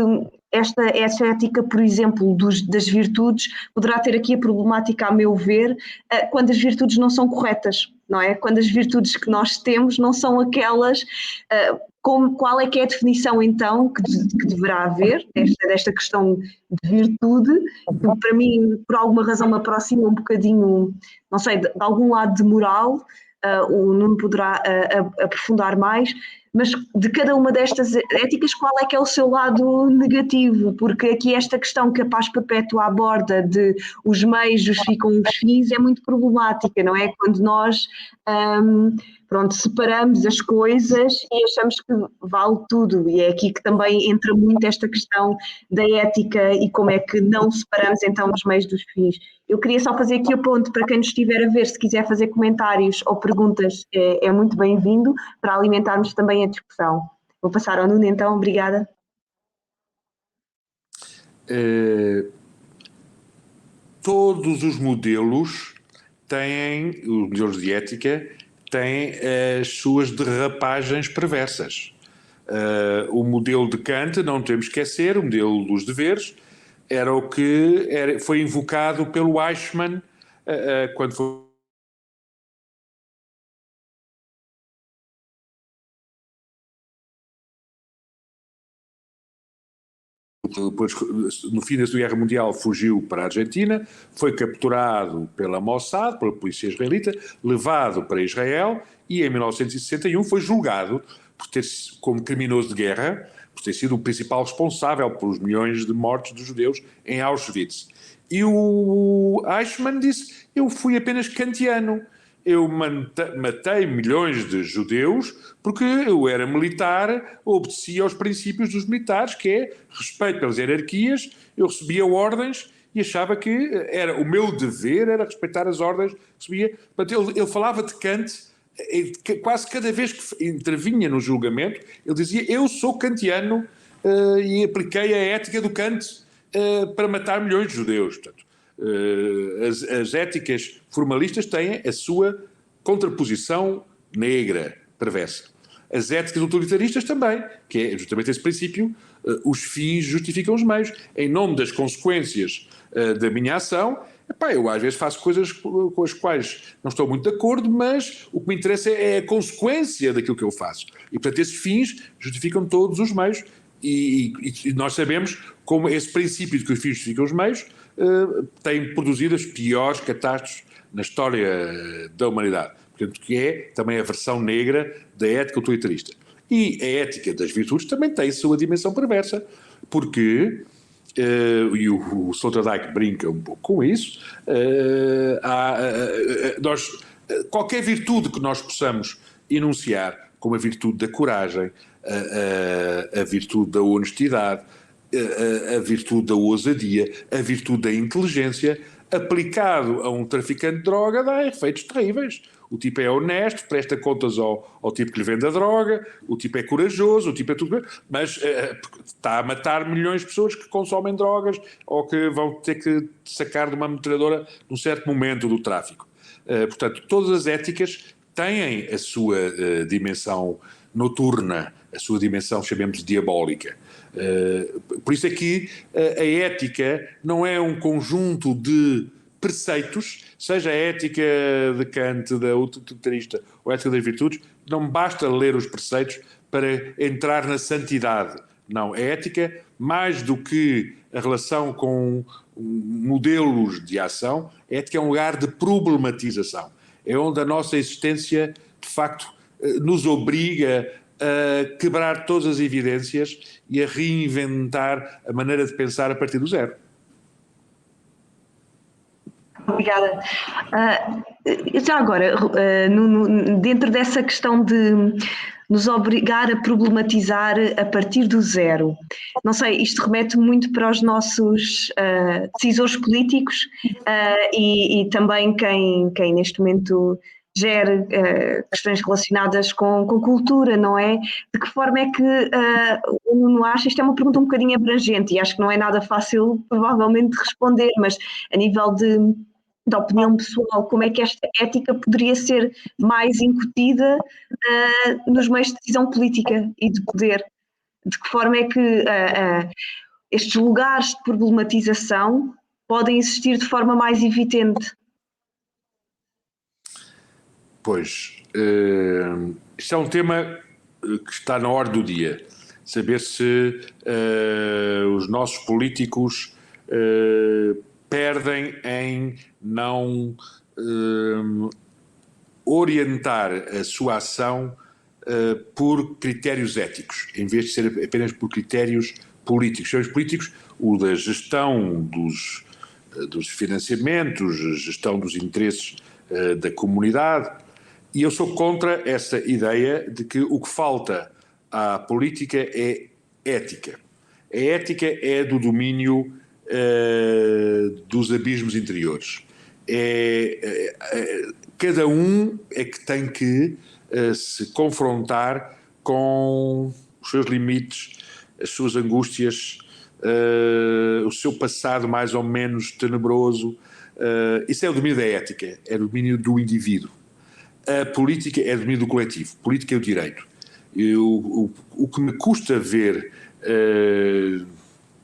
esta ética, por exemplo, das virtudes, poderá ter aqui a problemática, a meu ver, quando as virtudes não são corretas, não é? Quando as virtudes que nós temos não são aquelas... qual é que é a definição, então, que deverá haver desta questão de virtude, que para mim, por alguma razão, me aproxima um bocadinho, não sei, de algum lado de moral, o Nuno poderá aprofundar mais, mas de cada uma destas éticas, qual é que é o seu lado negativo? Porque aqui esta questão que a Paz Perpétua aborda de os meios justificam os fins é muito problemática, não é? Quando nós separamos as coisas e achamos que vale tudo, e é aqui que também entra muito esta questão da ética e como é que não separamos então os meios dos fins. Eu queria só fazer aqui o ponto para quem nos estiver a ver, se quiser fazer comentários ou perguntas, é muito bem-vindo para alimentarmos também a discussão. Vou passar ao Nuno então, obrigada. Todos os modelos os modelos de ética têm as suas derrapagens perversas. O modelo de Kant, não temos que esquecer, o modelo dos deveres, era o que foi invocado pelo Eichmann quando foi depois, no fim da Segunda Guerra Mundial, fugiu para a Argentina, foi capturado pela Mossad, pela polícia israelita, levado para Israel e em 1961 foi julgado como criminoso de guerra, por ter sido o principal responsável pelos milhões de mortes dos judeus em Auschwitz. E o Eichmann disse: eu fui apenas kantiano. Eu matei milhões de judeus porque eu era militar, obedecia aos princípios dos militares, que é respeito pelas hierarquias, eu recebia ordens e achava que o meu dever era respeitar as ordens que recebia. Portanto, ele falava de Kant, quase cada vez que intervinha no julgamento, ele dizia: eu sou kantiano e apliquei a ética do Kant para matar milhões de judeus. Portanto, as éticas formalistas têm a sua contraposição negra, perversa. As éticas utilitaristas também, que é justamente esse princípio, os fins justificam os meios. Em nome das consequências da minha ação, eu às vezes faço coisas com as quais não estou muito de acordo, mas o que me interessa é a consequência daquilo que eu faço. E, portanto, esses fins justificam todos os meios e nós sabemos como esse princípio de que os fins justificam os meios tem produzido as piores catástrofes na história da humanidade. Portanto, que é também a versão negra da ética utilitarista. E a ética das virtudes também tem a sua dimensão perversa, porque, e o Sloterdijk brinca um pouco com isso, qualquer virtude que nós possamos enunciar, como a virtude da coragem, a virtude da honestidade, a virtude da ousadia, a virtude da inteligência, aplicado a um traficante de droga, dá efeitos terríveis. O tipo é honesto, presta contas ao tipo que lhe vende a droga, o tipo é corajoso, o tipo é tudo, mas está a matar milhões de pessoas que consomem drogas ou que vão ter que sacar de uma metralhadora num certo momento do tráfico. Portanto, todas as éticas têm a sua dimensão noturna, a sua dimensão, chamemos de diabólica. Por isso é que a ética não é um conjunto de preceitos, seja a ética de Kant, da utilitarista ou a ética das virtudes, não basta ler os preceitos para entrar na santidade. Não, a ética, mais do que a relação com modelos de ação, a ética é um lugar de problematização. É onde a nossa existência, de facto, nos obriga a quebrar todas as evidências e a reinventar a maneira de pensar a partir do zero. Obrigada. Já agora, dentro dessa questão de nos obrigar a problematizar a partir do zero, não sei, isto remete muito para os nossos decisores políticos e também quem neste momento gera questões relacionadas com cultura, não é? De que forma é que o Nuno acha, isto é uma pergunta um bocadinho abrangente e acho que não é nada fácil provavelmente de responder, mas a nível da opinião pessoal, como é que esta ética poderia ser mais incutida nos meios de decisão política e de poder? De que forma é que estes lugares de problematização podem existir de forma mais evidente? Pois, isto é um tema que está na ordem do dia. Saber se os nossos políticos perdem em não orientar a sua ação por critérios éticos, em vez de ser apenas por critérios políticos. São os políticos, o da gestão dos financiamentos, gestão dos interesses da comunidade, e eu sou contra essa ideia de que o que falta à política é ética. A ética é do domínio dos abismos interiores. Cada um é que tem que se confrontar com os seus limites, as suas angústias, o seu passado mais ou menos tenebroso. Isso é o domínio da ética, é o domínio do indivíduo. A política é o domínio do coletivo, a política é o direito. O que me custa ver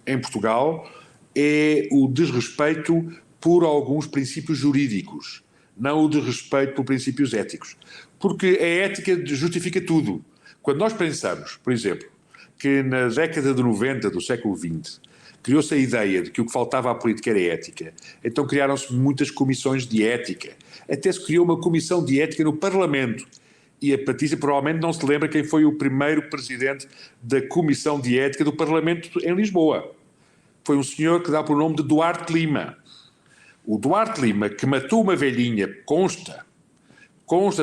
em Portugal é o desrespeito por alguns princípios jurídicos, não o desrespeito por princípios éticos. Porque a ética justifica tudo. Quando nós pensamos, por exemplo, que na década de 90 do século XX criou-se a ideia de que o que faltava à política era ética, então criaram-se muitas comissões de ética. Até se criou uma comissão de ética no Parlamento. E a Patrícia provavelmente não se lembra quem foi o primeiro presidente da Comissão de Ética do Parlamento em Lisboa. Foi um senhor que dá por nome de Duarte Lima. O Duarte Lima, que matou uma velhinha, consta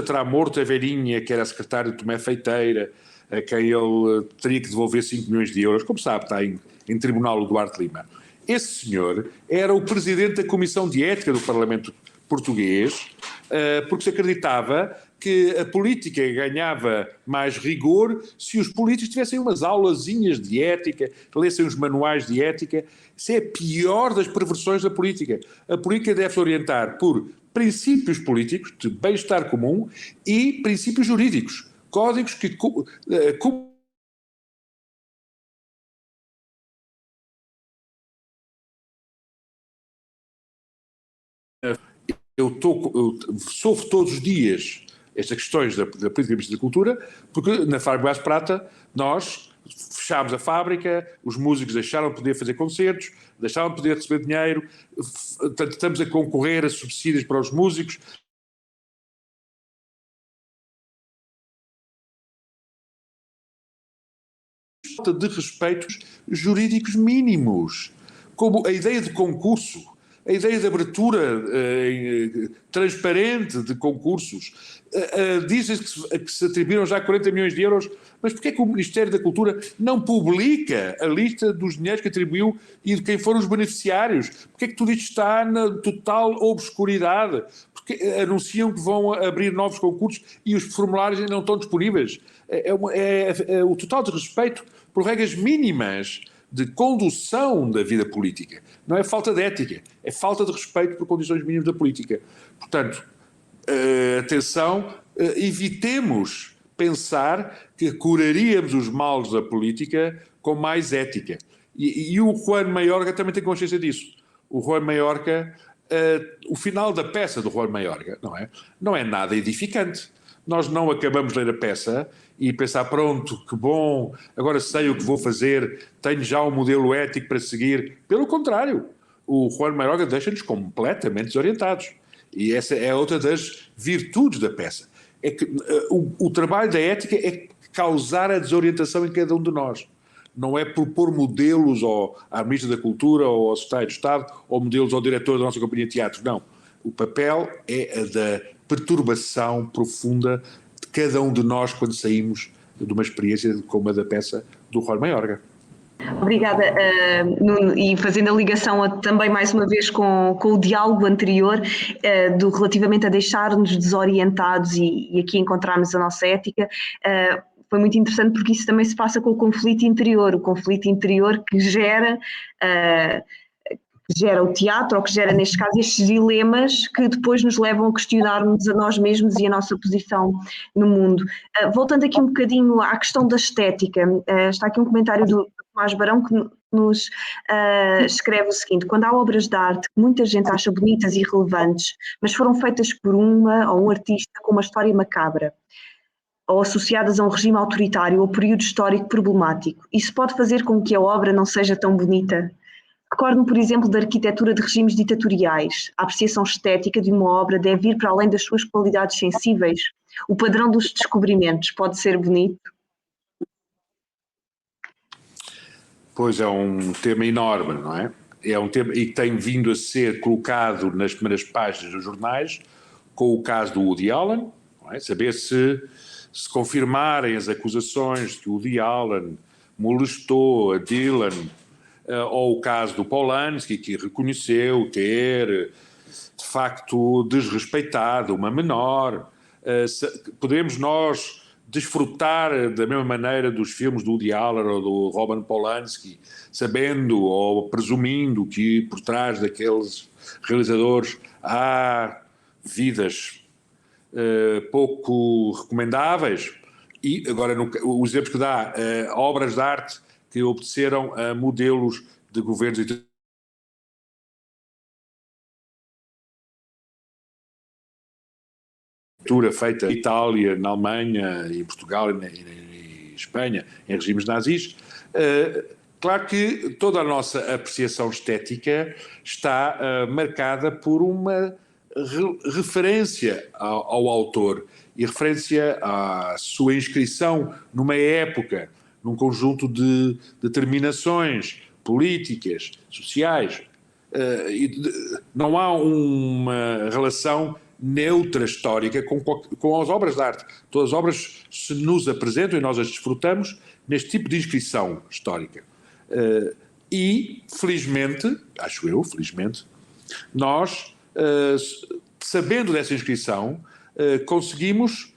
terá morto a velhinha que era a secretária de Tomé Feiteira, a quem ele teria que devolver 5 milhões de euros, como sabe, está em tribunal o Duarte Lima. Esse senhor era o presidente da Comissão de Ética do Parlamento português, porque se acreditava que a política ganhava mais rigor se os políticos tivessem umas aulazinhas de ética, lessem os manuais de ética. Isso é a pior das perversões da política. A política deve-se orientar por princípios políticos de bem-estar comum e princípios jurídicos, códigos que eu sofro todos os dias estas questões da política de cultura, porque na Fábrica Brás de Prata nós fechámos a fábrica, os músicos deixaram de poder fazer concertos, deixaram de poder receber dinheiro, estamos a concorrer a subsídios para os músicos. Falta de respeitos jurídicos mínimos, como a ideia de concurso, a ideia de abertura transparente de concursos. Dizem-se que se atribuíram já 40 milhões de euros, mas porquê é que o Ministério da Cultura não publica a lista dos dinheiros que atribuiu e de quem foram os beneficiários? Porquê é que tudo isto está na total obscuridade? Porque anunciam que vão abrir novos concursos e os formulários ainda não estão disponíveis. É o total desrespeito por regras mínimas de condução da vida política. Não é falta de ética, é falta de respeito por condições mínimas da política. Portanto, atenção, evitemos pensar que curaríamos os males da política com mais ética. E o Juan Mayorga também tem consciência disso. O Juan Mayorga, o final da peça do Juan Mayorga, não é nada edificante. Nós não acabamos de ler a peça e pensar, pronto, que bom, agora sei o que vou fazer, tenho já um modelo ético para seguir. Pelo contrário, o Juan Mayorga deixa-nos completamente desorientados. E essa é outra das virtudes da peça. É que o trabalho da ética é causar a desorientação em cada um de nós. Não é propor modelos à Ministra da Cultura ou ao Secretário de Estado ou modelos ao diretor da nossa companhia de teatro. Não. O papel é a da perturbação profunda de cada um de nós quando saímos de uma experiência como a da peça do Juan Mayorga. Obrigada, Nuno, e fazendo a ligação também mais uma vez com o diálogo anterior, relativamente a deixar-nos desorientados e aqui encontrarmos a nossa ética, foi muito interessante porque isso também se passa com o conflito interior que gera o teatro, ou que gera, neste caso, estes dilemas que depois nos levam a questionar-nos a nós mesmos e a nossa posição no mundo. Voltando aqui um bocadinho à questão da estética, está aqui um comentário do Tomás Barão que nos escreve o seguinte: quando há obras de arte que muita gente acha bonitas e relevantes, mas foram feitas por uma ou um artista com uma história macabra, ou associadas a um regime autoritário ou período histórico problemático, isso pode fazer com que a obra não seja tão bonita? Recordo-me, por exemplo, da arquitetura de regimes ditatoriais. A apreciação estética de uma obra deve ir para além das suas qualidades sensíveis. O padrão dos descobrimentos pode ser bonito? Pois é um tema enorme, não é? É um tema e que tem vindo a ser colocado nas primeiras páginas dos jornais, com o caso do Woody Allen, não é? Saber se confirmarem as acusações de que o Woody Allen molestou a Dylan, ou o caso do Polanski, que reconheceu ter, de facto, desrespeitado uma menor. Podemos nós desfrutar da mesma maneira dos filmes do Woody Allen ou do Roman Polanski, sabendo ou presumindo que por trás daqueles realizadores há vidas pouco recomendáveis? E agora, os exemplos que dá, obras de arte que obedeceram a modelos de governos feita em Itália, na Alemanha, em Portugal e em Espanha, em regimes nazis. Claro que toda a nossa apreciação estética está marcada por uma referência ao autor e referência à sua inscrição numa época, num conjunto de determinações políticas, sociais. Não há uma relação neutra histórica com as obras de arte. Todas as obras se nos apresentam e nós as desfrutamos neste tipo de inscrição histórica. E, felizmente, acho eu, felizmente, nós, sabendo dessa inscrição, conseguimos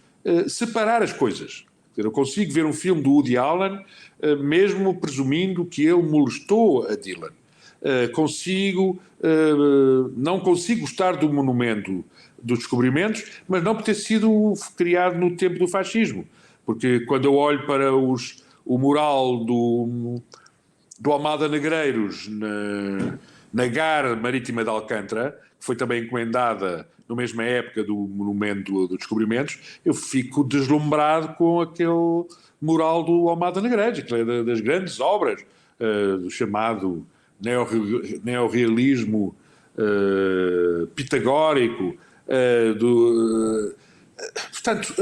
separar as coisas. Eu consigo ver um filme do Woody Allen, mesmo presumindo que ele molestou a Dylan. Não consigo gostar do monumento dos descobrimentos, mas não por ter sido criado no tempo do fascismo. Porque quando eu olho para o mural do Almada Negreiros na Gar Marítima de Alcântara, que foi também encomendada na mesma época do Monumento dos Descobrimentos, eu fico deslumbrado com aquele mural do Almada Negreiros, que é das grandes obras do chamado neorrealismo pitagórico. Portanto,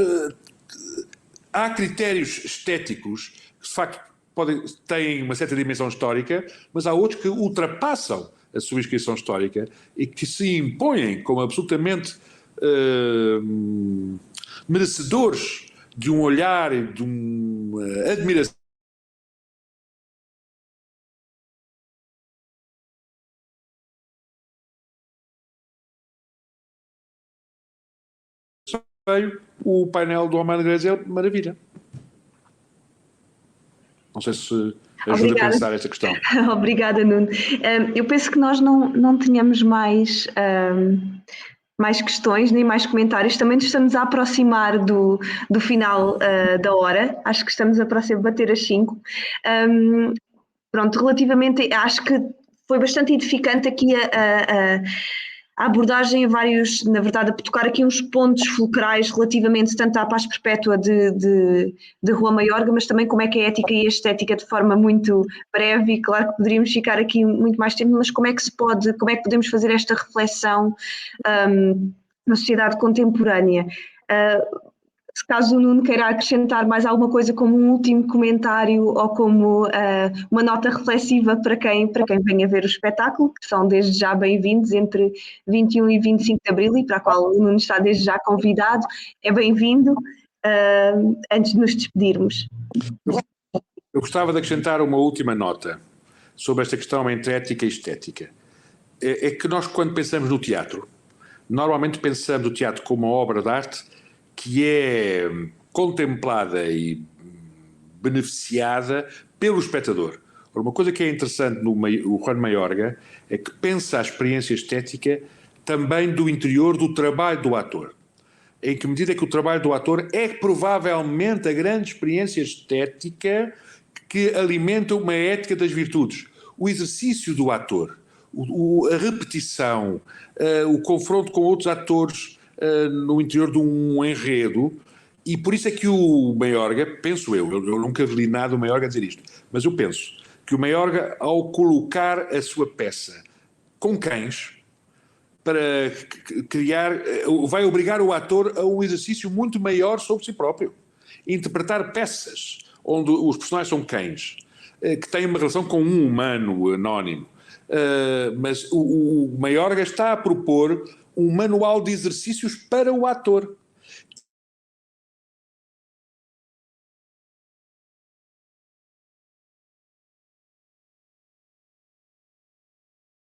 há critérios estéticos que, de facto, têm uma certa dimensão histórica, mas há outros que ultrapassam a sua inscrição histórica e que se impõem como absolutamente merecedores de um olhar e de uma admiração o painel do Almada Negreiros é maravilha. Não sei se ajuda Obrigada. a pensar esta questão. Obrigada, Nuno. Eu penso que nós não tínhamos mais questões, nem mais comentários. Também nos estamos a aproximar do final da hora. Acho que estamos a bater as 5. Pronto, relativamente, acho que foi bastante edificante aqui a abordagem a vários, na verdade, a tocar aqui uns pontos fulcrais relativamente tanto à paz perpétua de Rua Maiorga, mas também como é que a ética e a estética de forma muito breve, e claro que poderíamos ficar aqui muito mais tempo, mas como é que podemos fazer esta reflexão na sociedade contemporânea? Se caso o Nuno queira acrescentar mais alguma coisa como um último comentário ou como uma nota reflexiva para quem venha ver o espetáculo, que são desde já bem-vindos entre 21 e 25 de Abril e para a qual o Nuno está desde já convidado, é bem-vindo antes de nos despedirmos. Eu gostava de acrescentar uma última nota sobre esta questão entre ética e estética. É que nós, quando pensamos no teatro, normalmente pensamos o teatro como uma obra de arte que é contemplada e beneficiada pelo espectador. Uma coisa que é interessante no Juan Mayorga é que pensa a experiência estética também do interior do trabalho do ator. Em que medida é que o trabalho do ator é provavelmente a grande experiência estética que alimenta uma ética das virtudes. O exercício do ator, a repetição, o confronto com outros atores no interior de um enredo, e por isso é que o Mayorga, penso eu nunca li nada do Mayorga dizer isto, mas eu penso que o Mayorga, ao colocar a sua peça com cães, para criar, vai obrigar o ator a um exercício muito maior sobre si próprio. Interpretar peças onde os personagens são cães, que têm uma relação com um humano anónimo. Mas o Mayorga está a propor um manual de exercícios para o ator.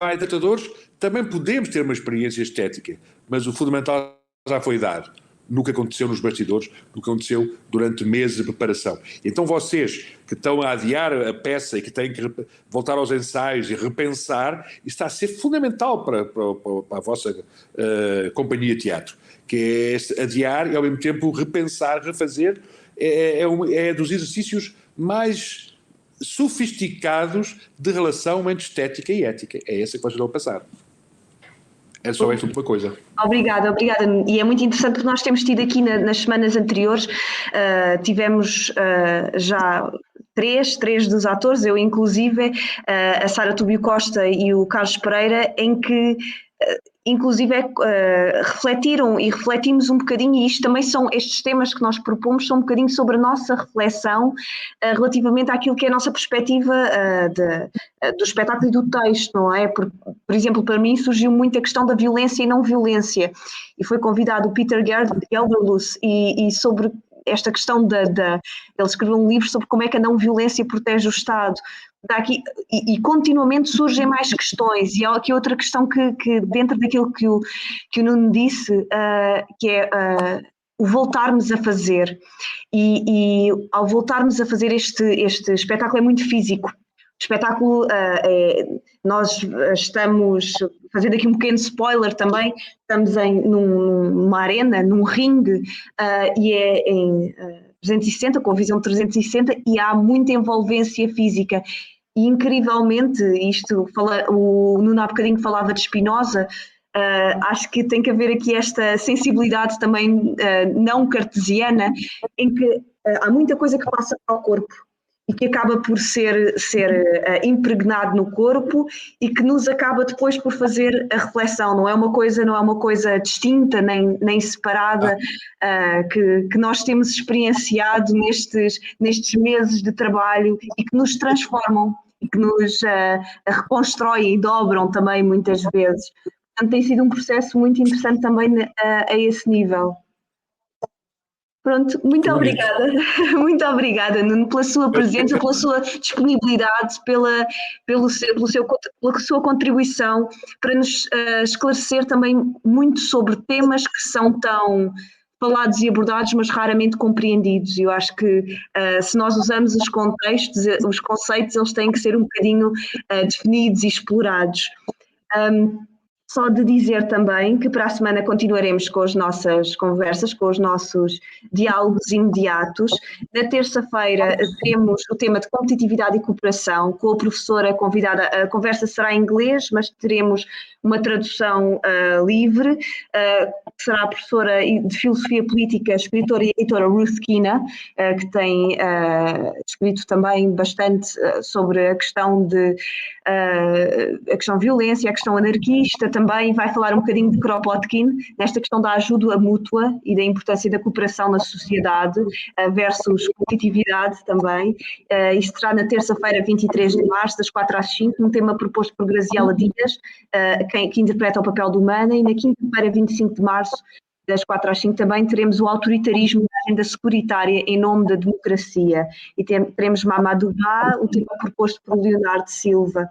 Para tratadores, também podemos ter uma experiência estética, mas o fundamental já foi dado. No que aconteceu nos bastidores, no que aconteceu durante meses de preparação. Então vocês que estão a adiar a peça e que têm que voltar aos ensaios e repensar, isso está a ser fundamental para a vossa companhia de teatro, que é adiar e ao mesmo tempo repensar, refazer, é dos exercícios mais sofisticados de relação entre estética e ética. É essa que vocês vão passar. É só esta última coisa. Obrigada. E é muito interessante porque nós temos tido aqui nas semanas anteriores, tivemos já três dos atores, eu inclusive, a Sara Túbio Costa e o Carlos Pereira, em que inclusive refletiram e refletimos um bocadinho, e isto também são estes temas que nós propomos, são um bocadinho sobre a nossa reflexão relativamente àquilo que é a nossa perspectiva do espetáculo e do texto, não é? Por exemplo, para mim surgiu muito a questão da violência e não violência, e foi convidado o Peter Gelderloos e sobre esta questão ele escreveu um livro sobre como é que a não violência protege o Estado. Daqui, e continuamente surgem mais questões, e há aqui outra questão que dentro daquilo que o Nuno disse, que é o voltarmos a fazer, e ao voltarmos a fazer este espetáculo é muito físico. O espetáculo, nós estamos, fazendo aqui um pequeno spoiler também, estamos numa arena, num ringue, e é em 360, com visão 360, e há muita envolvência física. E incrivelmente, o Nuno há bocadinho falava de Spinoza, acho que tem que haver aqui esta sensibilidade também não cartesiana, em que há muita coisa que passa para o corpo e que acaba por ser impregnado no corpo e que nos acaba depois por fazer a reflexão. Não é uma coisa distinta nem separada que nós temos experienciado nestes meses de trabalho e que nos transformam e que nos reconstroem e dobram também muitas vezes. Portanto, tem sido um processo muito interessante também a esse nível. Pronto, muito obrigada. Muito obrigada, Nuno, pela sua presença, pela sua disponibilidade, pela sua contribuição para nos esclarecer também muito sobre temas que são tão falados e abordados, mas raramente compreendidos. Eu acho que se nós usamos os contextos, os conceitos, eles têm que ser um bocadinho definidos e explorados. Só de dizer também que para a semana continuaremos com as nossas conversas, com os nossos diálogos imediatos. Na terça-feira temos o tema de competitividade e cooperação com a professora convidada. A conversa será em inglês, mas teremos uma tradução livre, que será a professora de Filosofia Política, escritora e editora Ruth Kina, que tem escrito também bastante sobre a questão de violência, a questão anarquista. Também vai falar um bocadinho de Kropotkin, nesta questão da ajuda mútua e da importância da cooperação na sociedade versus competitividade também. Isto será na terça-feira, 23 de março, das 4 às 5, um tema proposto por Graziela Dias, que interpreta o papel do Humana, e na quinta-feira, 25 de março, das 4 às 5, também teremos o autoritarismo da agenda securitária em nome da democracia. E teremos Mamadou Ba, o tema proposto por Leonardo Silva.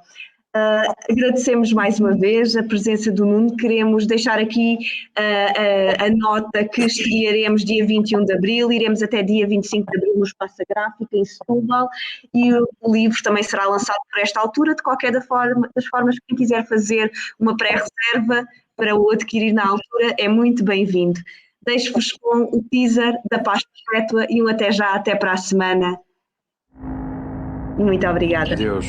Agradecemos mais uma vez a presença do Nuno. Queremos deixar aqui a nota que estrearemos dia 21 de Abril, iremos até dia 25 de Abril no Espaço Gráfica, em Setúbal, e o livro também será lançado por esta altura. De qualquer das formas, quem quiser fazer uma pré-reserva para o adquirir na altura é muito bem-vindo. Deixo-vos com o teaser da Paz Perpétua e um até já, até para a semana. Muito obrigada. Adeus.